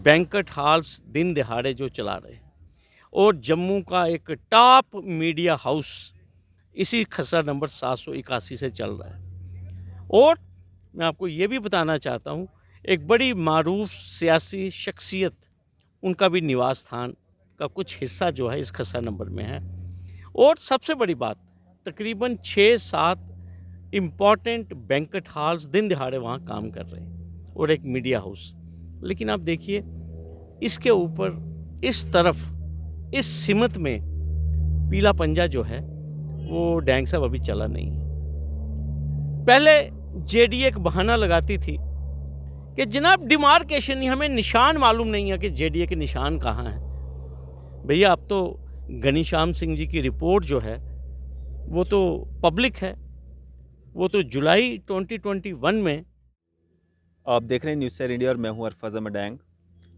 Banquet halls दिन दिहाड़े जो चला रहे, और जम्मू का एक टॉप मीडिया हाउस इसी खसरा नंबर 781 से चल रहा है। और मैं आपको ये भी बताना चाहता हूँ, एक बड़ी मारूफ सियासी शख्सियत, उनका भी निवास स्थान का कुछ हिस्सा जो है इस खसरा नंबर में है। और सबसे बड़ी बात, तकरीबन 6-7 इम्पॉर्टेंट बैंक्वेट हॉल्स दिन दिहाड़े वहाँ काम कर रहे हैं, और एक मीडिया हाउस। लेकिन आप देखिए, इसके ऊपर इस तरफ इस सिमत में पीला पंजा जो है वो डैंग साहब अभी चला नहीं है। पहले जेडीए एक बहाना लगाती थी कि जनाब डिमार्केशन ही, हमें निशान मालूम नहीं है कि जेडीए के निशान कहाँ हैं। भैया, अब तो घनीश्याम सिंह जी की रिपोर्ट जो है वो तो पब्लिक है, वो तो जुलाई 2021 में। आप देख रहे हैं न्यूज़ सैर इंडिया और मैं हूं अरफाज अहमद डैंग।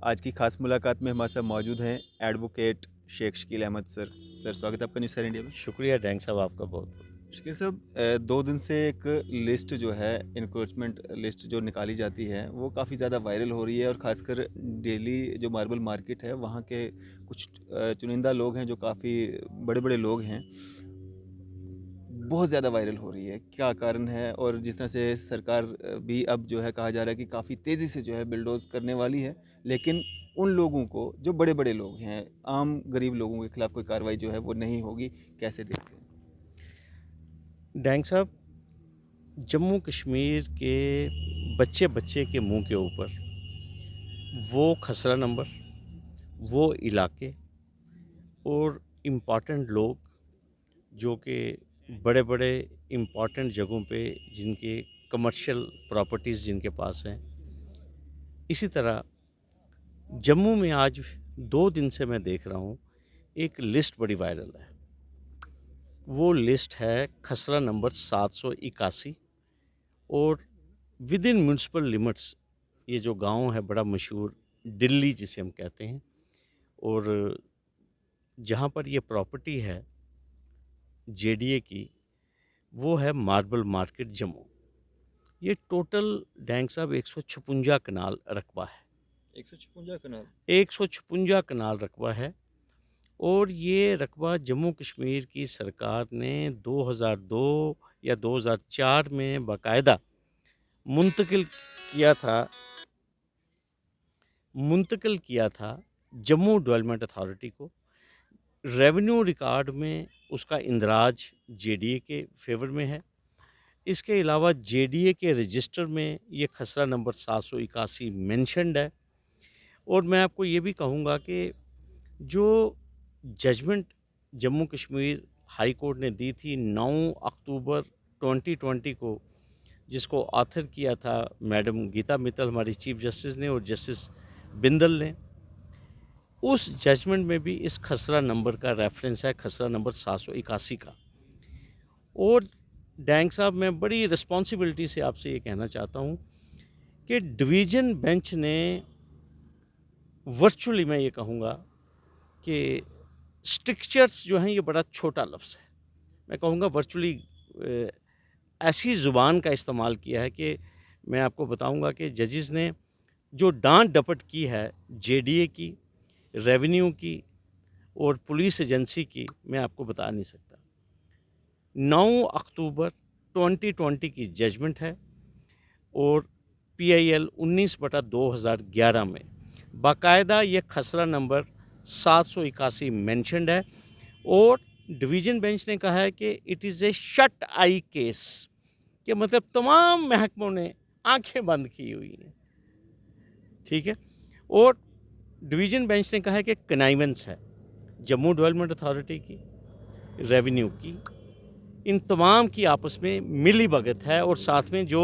आज की खास मुलाकात में हमारे साथ मौजूद हैं advocate Sheikh Shakeel Ahmed sir. Sir, स्वागत है आपका न्यूज़ सैर इंडिया में। शुक्रिया डैंग साहब आपका बहुत बहुत। शकील साहब, 2 दिन से एक लिस्ट जो है, इंक्रोचमेंट लिस्ट जो निकाली जाती है, वो काफ़ी ज़्यादा वायरल हो रही है, और ख़ासकर दिल्ली जो मार्बल मार्केट है वहाँ के कुछ चुनिंदा लोग हैं जो काफ़ी बड़े बड़े लोग हैं, बहुत ज़्यादा वायरल हो रही है। क्या कारण है? और जिस तरह से सरकार भी अब जो है कहा जा रहा है कि काफ़ी तेज़ी से जो है बिल्डोज करने वाली है, लेकिन उन लोगों को जो बड़े बड़े लोग हैं, आम गरीब लोगों के खिलाफ कोई कार्रवाई जो है वो नहीं होगी, कैसे देखते हैं? डैंग साहब, जम्मू कश्मीर के बच्चे बच्चे के मुंह के ऊपर वो खसरा नंबर, वो इलाके और इम्पॉर्टेंट लोग जो कि बड़े बड़े इम्पॉर्टेंट जगहों पे जिनके कमर्शियल प्रॉपर्टीज़ जिनके पास हैं। इसी तरह जम्मू में आज 2 दिन से मैं देख रहा हूँ एक लिस्ट बड़ी वायरल है। वो लिस्ट है खसरा नंबर 781, और विद इन म्यूनसिपल लिमिट्स ये जो गांव है बड़ा मशहूर, दिल्ली जिसे हम कहते हैं, और जहाँ पर ये प्रॉपर्टी है जेडीए की, वो है मार्बल मार्केट जम्मू। ये टोटल डैंग साहब 156 कनाल रकबा है। 156 कनाल? 156 कनाल रकबा है, और ये रकबा जम्मू कश्मीर की सरकार ने 2002 या 2004 में बाकायदा मुंतकिल किया था जम्मू डेवलपमेंट अथॉरिटी को। रेवेन्यू रिकॉर्ड में उसका इंदराज जेडीए के फेवर में है। इसके अलावा जेडीए के रजिस्टर में ये खसरा नंबर 781 मेंशन्ड है। और मैं आपको ये भी कहूँगा कि जो judgement Jammu Kashmir high court ने दी थी 9 अक्टूबर 2020 को, जिसको ऑथर किया था मैडम गीता मित्तल हमारी चीफ जस्टिस ने और जस्टिस बिंदल ने, उस जजमेंट में भी इस खसरा नंबर का रेफरेंस है, खसरा नंबर 781 का। और डैंग साहब, मैं बड़ी रिस्पॉन्सिबिलिटी से आपसे ये कहना चाहता हूँ कि डिवीज़न बेंच ने वर्चुअली, मैं ये कहूँगा कि स्ट्रिक्चर्स जो हैं, ये बड़ा छोटा लफ्ज़ है, मैं कहूँगा वर्चुअली ऐसी ज़ुबान का इस्तेमाल किया है कि मैं आपको बताऊँगा कि जजेस ने जो डांट डपट की है जेडीए की, रेवेन्यू की और पुलिस एजेंसी की, मैं आपको बता नहीं सकता। 9 अक्टूबर 2020 की जजमेंट है, और PIL 19/2011 में बाकायदा ये खसरा नंबर 781 मेंशन्ड है, और डिवीज़न बेंच ने कहा है कि it is a shut I case, कि मतलब तमाम महकमों ने आंखें बंद की हुई हैं, ठीक है। और डिवीज़न बेंच ने कहा है कि कनाइवेंस है जम्मू डेवलपमेंट अथॉरिटी की, रेवेन्यू की, इन तमाम की आपस में मिली भगत है, और साथ में जो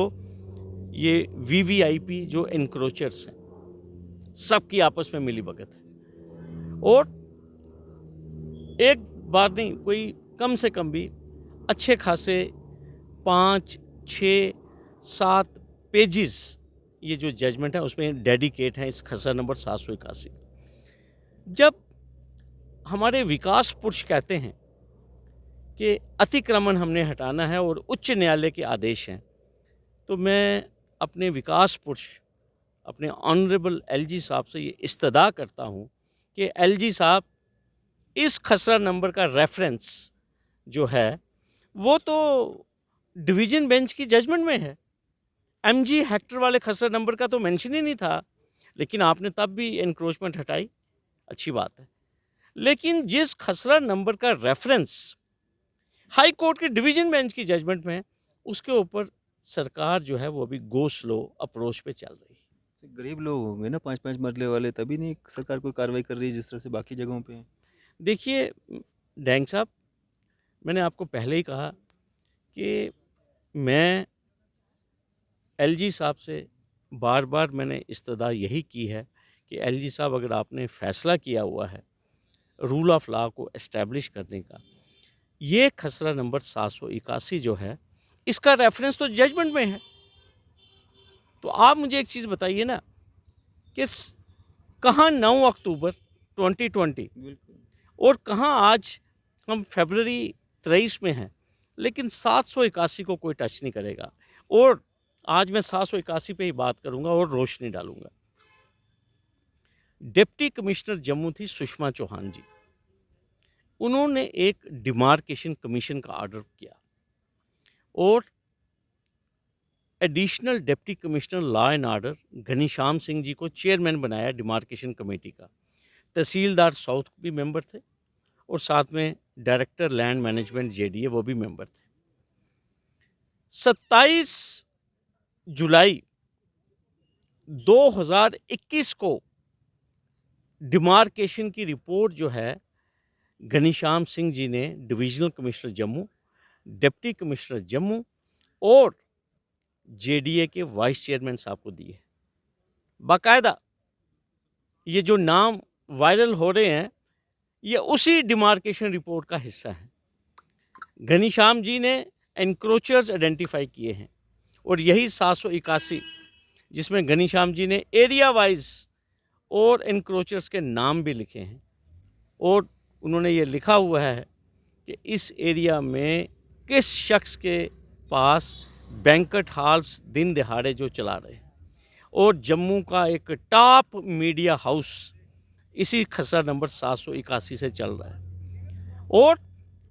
ये VVIP जो इंक्रोचर्स हैं, सबकी आपस में मिली भगत है। और एक बार नहीं, कोई कम से कम भी अच्छे खासे 5, 6, 7 पेजेस ये जो जजमेंट है उसमें डेडिकेट है इस खसरा नंबर 781। जब हमारे विकास पुरुष कहते हैं कि अतिक्रमण हमने हटाना है और उच्च न्यायालय के आदेश हैं, तो मैं अपने विकास पुरुष अपने ऑनरेबल एलजी साहब से ये इस्तदा करता हूँ कि एलजी साहब इस खसरा नंबर का रेफरेंस जो है वो तो डिवीज़न बेंच की जजमेंट में है। एमजी हेक्टर वाले खसरा नंबर का तो मेंशन ही नहीं था, लेकिन आपने तब भी एनक्रोचमेंट हटाई, अच्छी बात है। लेकिन जिस खसरा नंबर का रेफरेंस हाई कोर्ट के डिवीज़न बेंच की जजमेंट में है, उसके ऊपर सरकार जो है वो अभी गो स्लो अप्रोच पे चल रही है। गरीब लोग होंगे ना 5-5 मरले वाले, तभी नहीं सरकार कोई कार्रवाई कर रही है जिस तरह से बाकी जगहों पे है। देखिए डैंग साहब, मैंने आपको पहले ही कहा कि मैं एलजी साहब से बार बार मैंने इस्तदा यही की है कि एलजी साहब, अगर आपने फ़ैसला किया हुआ है रूल ऑफ लॉ को एस्टैब्लिश करने का, ये खसरा नंबर 781 जो है इसका रेफरेंस तो जजमेंट में है। तो आप मुझे एक चीज़ बताइए ना कि कहाँ 9 अक्टूबर 2020 बिल्कुल। और कहाँ आज हम फरवरी 23 में हैं, लेकिन 781 को कोई टच नहीं करेगा। और आज मैं 781 पे ही बात करूंगा और रोशनी डालूंगा। डिप्टी कमिश्नर जम्मू थी सुषमा चौहान जी, उन्होंने एक डिमार्केशन कमीशन का ऑर्डर किया और additional deputy commissioner law and order Ghanishyam Singh ji को चेयरमैन बनाया डिमार्केशन कमेटी का। तहसीलदार साउथ भी मेंबर थे और साथ में डायरेक्टर लैंड मैनेजमेंट जेडीए वो भी मेंबर थे। 27 जुलाई 2021 को डिमार्केशन की रिपोर्ट जो है घनीश्याम सिंह जी ने divisional commissioner Jammu, deputy commissioner Jammu और जेडीए के वाइस चेयरमैन साहब को दी है। बाकायदा ये जो नाम वायरल हो रहे हैं ये उसी डिमार्केशन रिपोर्ट का हिस्सा है। घनीश्याम जी ने एनक्रोचर्स आइडेंटिफाई किए हैं और यही 781 जिसमें घनीश्याम जी ने एरिया वाइज और एनक्रोचर्स के नाम भी लिखे हैं और उन्होंने ये लिखा हुआ है कि इस एरिया में किस शख्स के पास बैंकट हॉल्स दिन दिहाड़े जो चला रहे हैं और जम्मू का एक टॉप मीडिया हाउस इसी खसरा नंबर 781 से चल रहा है। और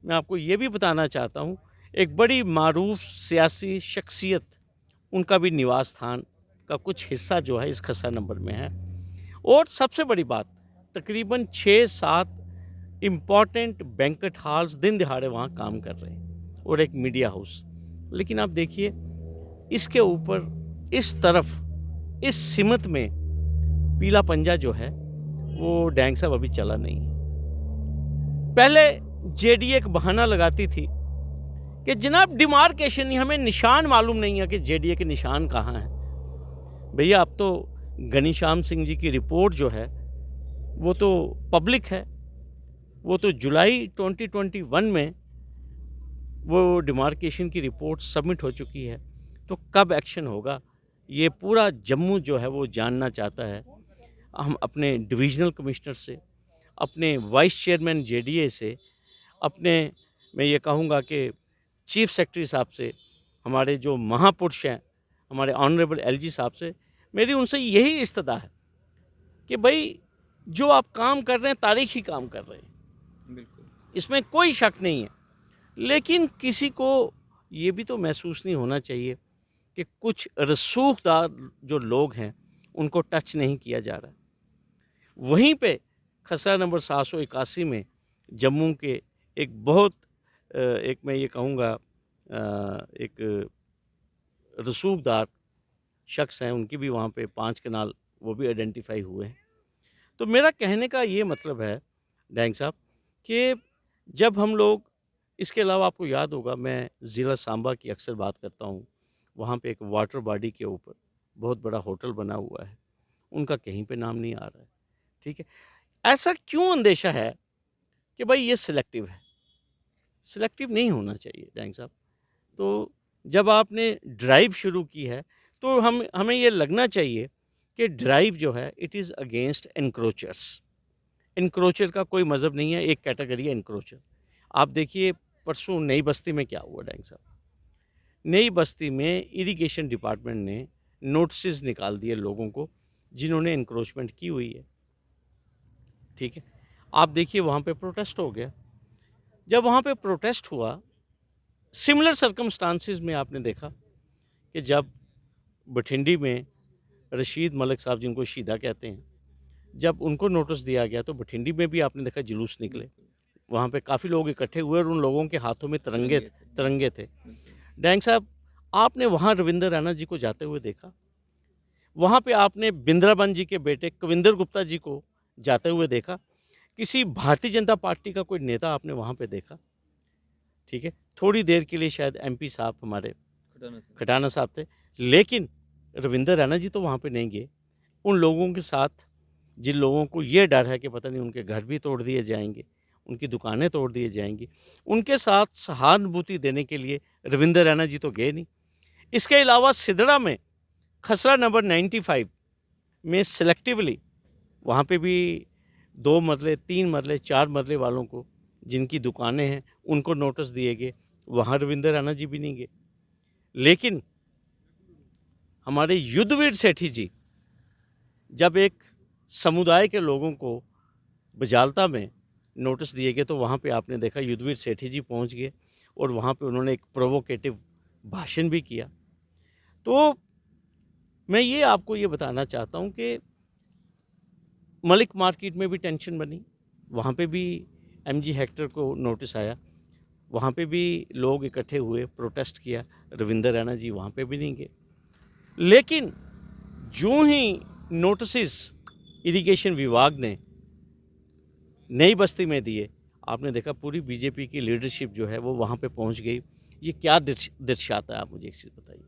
मैं आपको ये भी बताना चाहता हूँ, एक बड़ी मारूफ सियासी शख्सियत, उनका भी निवास स्थान का कुछ हिस्सा जो है इस खसरा नंबर में है। और सबसे बड़ी बात, तकरीबन 6-7 इम्पॉर्टेंट बैंकट हॉल्स दिन दिहाड़े वहाँ काम कर रहे हैं और एक मीडिया हाउस। लेकिन आप देखिए इसके ऊपर इस तरफ इस सिमत में पीला पंजा जो है वो डैंग साहब अभी चला नहीं है। पहले जेडीए एक बहाना लगाती थी कि जनाब डिमार्केशन नहीं, हमें निशान मालूम नहीं है कि जेडीए के निशान कहाँ हैं। भैया अब तो घनीश्याम सिंह जी की रिपोर्ट जो है वो तो पब्लिक है, वो तो जुलाई 2021 में वो डिमार्केशन की रिपोर्ट सबमिट हो चुकी है। तो कब एक्शन होगा ये पूरा जम्मू जो है वो जानना चाहता है। हम अपने डिविजनल कमिश्नर से, अपने वाइस चेयरमैन जेडीए से, अपने मैं ये कहूँगा कि चीफ सेक्रेटरी साहब से, हमारे जो महापुरुष हैं हमारे ऑनरेबल एलजी साहब से, मेरी उनसे यही इस्तदा है कि भाई जो आप काम कर रहे हैं तारीखी काम कर रहे हैं, बिल्कुल। इसमें कोई शक नहीं है। लेकिन किसी को ये भी तो महसूस नहीं होना चाहिए कि कुछ रसूखदार जो लोग हैं उनको टच नहीं किया जा रहा। वहीं पे खसरा नंबर 781 में जम्मू के एक बहुत एक मैं ये कहूँगा एक रसूखदार शख्स हैं, उनकी भी वहाँ पे 5 कनाल वो भी आइडेंटिफाई हुए हैं। तो मेरा कहने का ये मतलब है डैंग साहब कि जब हम लोग, इसके अलावा आपको याद होगा मैं ज़िला सांबा की अक्सर बात करता हूँ, वहाँ पे एक वाटर बॉडी के ऊपर बहुत बड़ा होटल बना हुआ है, उनका कहीं पे नाम नहीं आ रहा है। ठीक है, ऐसा क्यों अंदेशा है कि भाई ये सिलेक्टिव है? सिलेक्टिव नहीं होना चाहिए डैंग साहब। तो जब आपने ड्राइव शुरू की है तो हमें ये लगना चाहिए कि ड्राइव जो है इट इज़ अगेंस्ट एनक्रोचर्स। एनक्रोचर का कोई मज़हब नहीं है, एक कैटेगरी है एनक्रोचर। आप देखिए परसों नई बस्ती में क्या हुआ डैंग साहब। नई बस्ती में इरिगेशन डिपार्टमेंट ने नोटिस निकाल दिए लोगों को जिन्होंने इंक्रोचमेंट की हुई है। ठीक है, आप देखिए वहाँ पे प्रोटेस्ट हो गया। जब वहाँ पे प्रोटेस्ट हुआ, सिमिलर सर्कमस्टांसिस में आपने देखा कि जब बठिंडी में रशीद मलिक साहब, जिनको शीदा कहते हैं, जब उनको नोटिस दिया गया तो बठिंडी में भी आपने देखा जुलूस निकले। वहाँ पे काफ़ी लोग इकट्ठे हुए और उन लोगों के हाथों में तिरंगे थे। डैंग साहब, आपने वहाँ रविंदर रैना जी को जाते हुए देखा। वहाँ पे आपने बिंद्राबन जी के बेटे कविंदर गुप्ता जी को जाते हुए देखा। किसी भारतीय जनता पार्टी का कोई नेता आपने वहाँ पे देखा। ठीक है, थोड़ी देर के लिए शायद एमपी साहब हमारे खटाना साहब थे, लेकिन रविंदर रैना जी तो वहाँ पे नहीं गए। उन लोगों के साथ जिन लोगों को ये डर है कि पता नहीं उनके घर भी तोड़ दिए जाएंगे, उनकी दुकानें तोड़ दी जाएंगी, उनके साथ सहानुभूति देने के लिए रविंदर रैना जी तो गए नहीं। इसके अलावा सिदड़ा में खसरा नंबर 95 में सिलेक्टिवली वहाँ पे भी 2 मरले, 3 मरले, 4 मरले वालों को, जिनकी दुकानें हैं, उनको नोटिस दिए गए। वहाँ रविंदर रैना जी भी नहीं गए। लेकिन हमारे युद्धवीर सेठी जी, जब एक समुदाय के लोगों को बजालता में नोटिस दिए गए तो वहाँ पे आपने देखा युद्धवीर सेठी जी पहुँच गए और वहाँ पे उन्होंने एक प्रोवोकेटिव भाषण भी किया। तो मैं ये आपको ये बताना चाहता हूँ कि मलिक मार्केट में भी टेंशन बनी, वहाँ पे भी एमजी हेक्टर को नोटिस आया, वहाँ पे भी लोग इकट्ठे हुए, प्रोटेस्ट किया। रविंदर रैना जी वहाँ पे भी नहीं गए। लेकिन जो ही नोटिस इरिगेशन विभाग ने नई बस्ती में दिए, आपने देखा पूरी बीजेपी की लीडरशिप जो है वो वहाँ पे पहुँच गई। ये क्या दर्शाता है, आप मुझे एक चीज़ बताइए।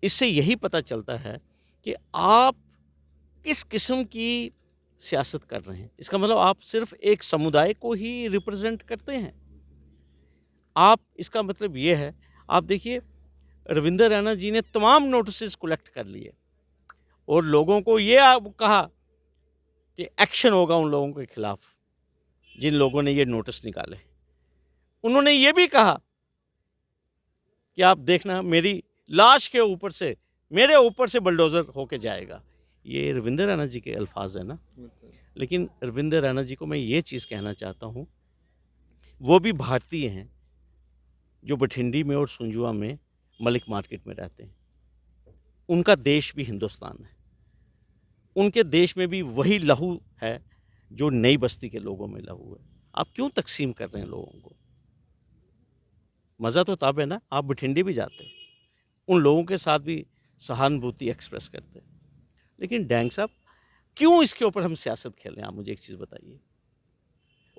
इससे यही पता चलता है कि आप किस किस्म की सियासत कर रहे हैं। इसका मतलब आप सिर्फ एक समुदाय को ही रिप्रेजेंट करते हैं। आप, इसका मतलब ये है, आप देखिए रविंदर रैना जी ने तमाम नोटिस कलेक्ट कर लिए और लोगों को ये कहा कि एक्शन होगा उन लोगों के खिलाफ जिन लोगों ने ये नोटिस निकाले। उन्होंने ये भी कहा कि आप देखना मेरी लाश के ऊपर से, मेरे ऊपर से बुलडोज़र होके जाएगा। ये रविंदर रैना जी के अल्फाज है ना। लेकिन रविंदर रैना जी को मैं ये चीज़ कहना चाहता हूँ, वो भी भारतीय हैं जो बठिंडी में और सुंजुआ में मलिक मार्केट में रहते हैं। उनका देश भी हिंदुस्तान है। उनके देश में भी वही लहू है जो नई बस्ती के लोगों में लहू है। आप क्यों तकसीम कर रहे हैं लोगों को? मज़ा तो तब है ना, आप बठिंडी भी जाते, उन लोगों के साथ भी सहानुभूति एक्सप्रेस करते। लेकिन डैंग साहब, क्यों इसके ऊपर हम सियासत खेलें, आप मुझे एक चीज़ बताइए।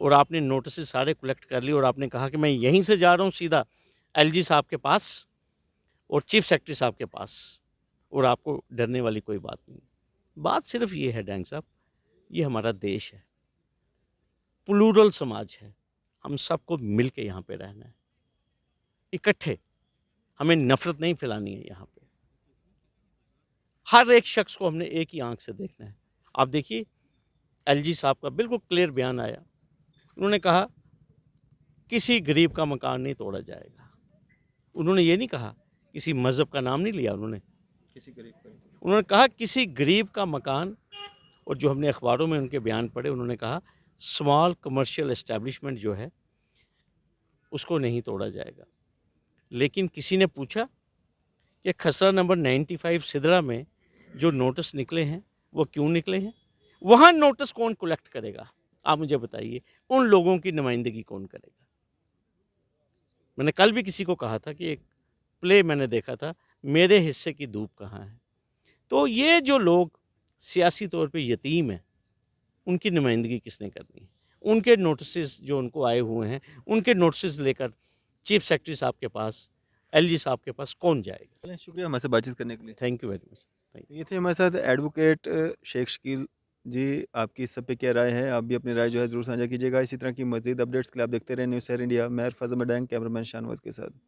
और आपने नोटिस सारे कलेक्ट कर लिए और आपने कहा कि मैं यहीं से जा रहा हूँ सीधा एलजी साहब के पास और चीफ सेक्रेटरी साहब के पास, और आपको डरने वाली कोई बात नहीं। बात सिर्फ ये है डैंग साहब, ये हमारा देश है, प्लूरल समाज है, हम सबको मिल के यहाँ पे रहना है, इकट्ठे। हमें नफरत नहीं फैलानी है यहाँ पे। हर एक शख्स को हमने एक ही आंख से देखना है। आप देखिए एलजी साहब का बिल्कुल क्लियर बयान आया। उन्होंने कहा किसी गरीब का मकान नहीं तोड़ा जाएगा। उन्होंने ये नहीं कहा, किसी मज़हब का नाम नहीं लिया उन्होंने, उन्होंने कहा किसी गरीब का मकान। और जो हमने अखबारों में उनके बयान पढ़े, उन्होंने कहा स्मॉल कमर्शियल एस्टेब्लिशमेंट जो है उसको नहीं तोड़ा जाएगा। लेकिन किसी ने पूछा कि खसरा नंबर 95 सिदड़ा में जो नोटिस निकले हैं वो क्यों निकले हैं, वहाँ नोटिस कौन कलेक्ट करेगा? आप मुझे बताइए, उन लोगों की नुमाइंदगी कौन करेगा? मैंने कल भी किसी को कहा था कि एक प्ले मैंने देखा था, मेरे हिस्से की धूप कहाँ है। तो ये जो लोग सियासी तौर पे यतीम हैं, उनकी नुमाइंदगी किसने करनी है? उनके नोटिस जो उनको आए हुए हैं, उनके नोटिस लेकर चीफ सेक्रेटरी साहब के पास, एलजी साहब के पास कौन जाएगा? चलें, शुक्रिया हमारे साथ बातचीत करने के लिए। Thank you very much. ये थे हमारे साथ एडवोकेट शेख शकील जी। आपकी इस सब पे क्या राय है? आप भी अपनी राय जो है ज़रूर साझा कीजिएगा। इसी तरह की मज़ीद अपडेट्स के लिए आप देखते रहें न्यूज़ शहर इंडिया। मैं फैज़ल मडैंग, कैमरामैन शाहनवाज के साथ।